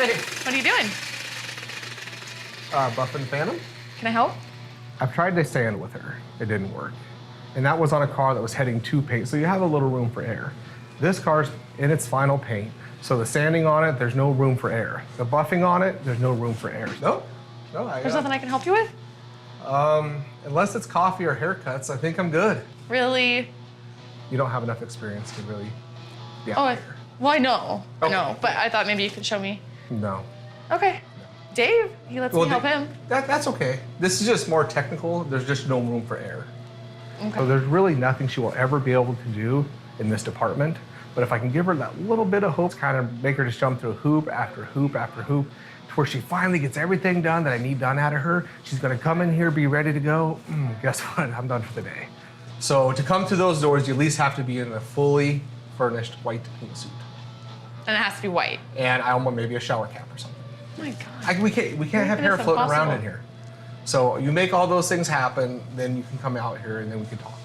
Hey. What are you doing? Buffing Phantom? Can I help? I've tried to sand with her. It didn't work. And that was on a car that was heading to paint, so you have a little room for air. This car's in its final paint, so the sanding on it, there's no room for air. The buffing on it, there's no room for air. No, There's nothing I can help you with? Unless it's coffee or haircuts, I think I'm good. Really? You don't have enough experience to really be out Oh, here. well, I know, Okay. but I thought maybe you could show me. No. Okay. Dave, he lets me help him. That's okay. This is just more technical. There's just no room for air. Okay. So there's really nothing she will ever be able to do in this department. But if I can give her that little bit of hope, kind of make her just jump through hoop after hoop after hoop, to where she finally gets everything done that I need done out of her, she's gonna come in here, be ready to go. Guess what? I'm done for the day. So to come through those doors, you at least have to be in a fully furnished white paint suit. And it has to be white. And I want maybe a shower cap or something. Oh my God. We can't have hair It's floating around impossible. in here. So you make all those things happen, then you can come out here and then we can talk.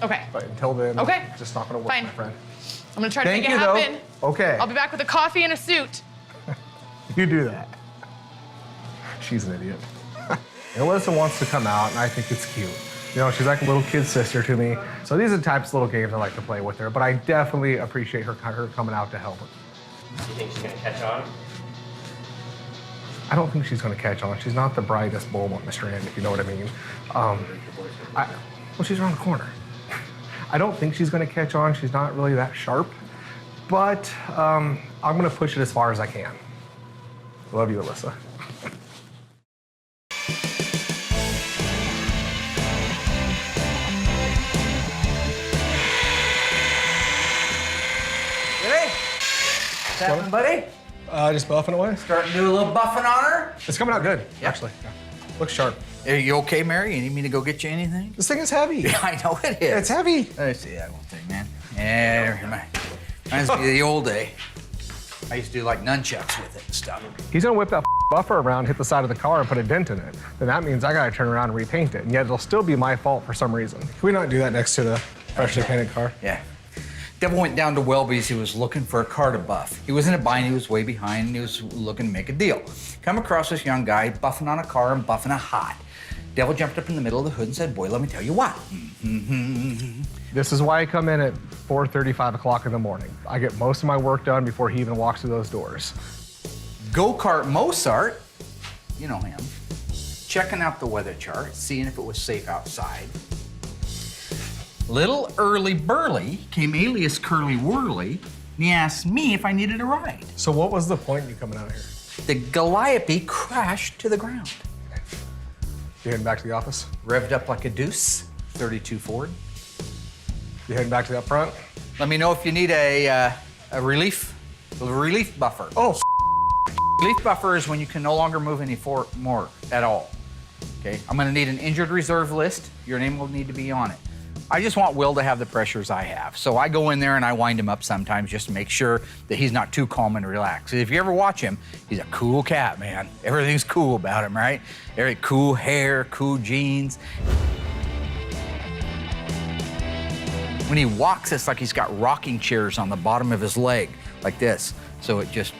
Okay. But until then, Okay. it's just not gonna work, Fine. my friend. I'm gonna try to Thank make you, it though. happen. Okay. I'll be back with a coffee and a suit. You do that. She's an idiot. Alyssa wants to come out, and I think it's cute. You know, she's like a little kid sister to me. So these are the types of little games I like to play with her, but I definitely appreciate her coming out to help. You think she's gonna catch on? I don't think she's gonna catch on. She's not the brightest bulb on the strand, if you know what I mean. Well, she's around the corner. I don't think she's gonna catch on. She's not really that sharp, but I'm gonna push it as far as I can. Love you, Alyssa. Hey, what's happening, buddy? Just buffing away. Starting to do a little buffing on her? It's coming out good, Yeah. actually. Yeah. Looks sharp. Are you okay, Mary? You need me to go get you anything? This thing is heavy. Yeah, I know it is. It's heavy. Let me see that one thing, man. Yeah, reminds me of the old day. I used to do like nunchucks with it and stuff. He's gonna whip that buffer around, hit the side of the car, and put a dent in it. Then that means I gotta turn around and repaint it, and yet it'll still be my fault for some reason. Can we not do that next to the freshly painted car? Yeah. Devil went down to Welby's. He was looking for a car to buff. He was in a bind. He was way behind. And he was looking to make a deal. Come across this young guy buffing on a car and buffing it hot. Devil jumped up in the middle of the hood and said, "Boy, let me tell you what." This is why I come in at 4:30, 5 o'clock in the morning. I get most of my work done before he even walks through those doors. Go-kart Mozart, you know him, checking out the weather chart, seeing if it was safe outside. Little Early Burly came alias Curly Whirly, and he asked me if I needed a ride. So what was the point in you coming out here? The Calliope crashed to the ground. You heading back to the office? Revved up like a deuce, 32 Ford. You heading back to the up front? Let me know if you need a relief buffer. Oh, Relief buffer is when you can no longer move any more at all. Okay, I'm gonna need an injured reserve list. Your name will need to be on it. I just want Will to have the pressures I have. So I go in there and I wind him up sometimes just to make sure that he's not too calm and relaxed. If you ever watch him, he's a cool cat, man. Everything's cool about him, right? Very cool hair, cool jeans. When he walks, it's like he's got rocking chairs on the bottom of his leg, like this. So it just,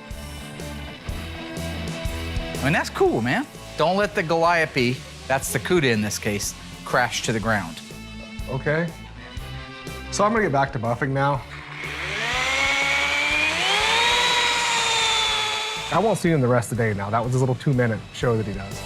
and that's cool, man. Don't let the Calliope, that's the Cuda in this case, crash to the ground. okay. So I'm gonna get back to buffing now. I won't see him the rest of the day now. That was his little 2-minute show that he does.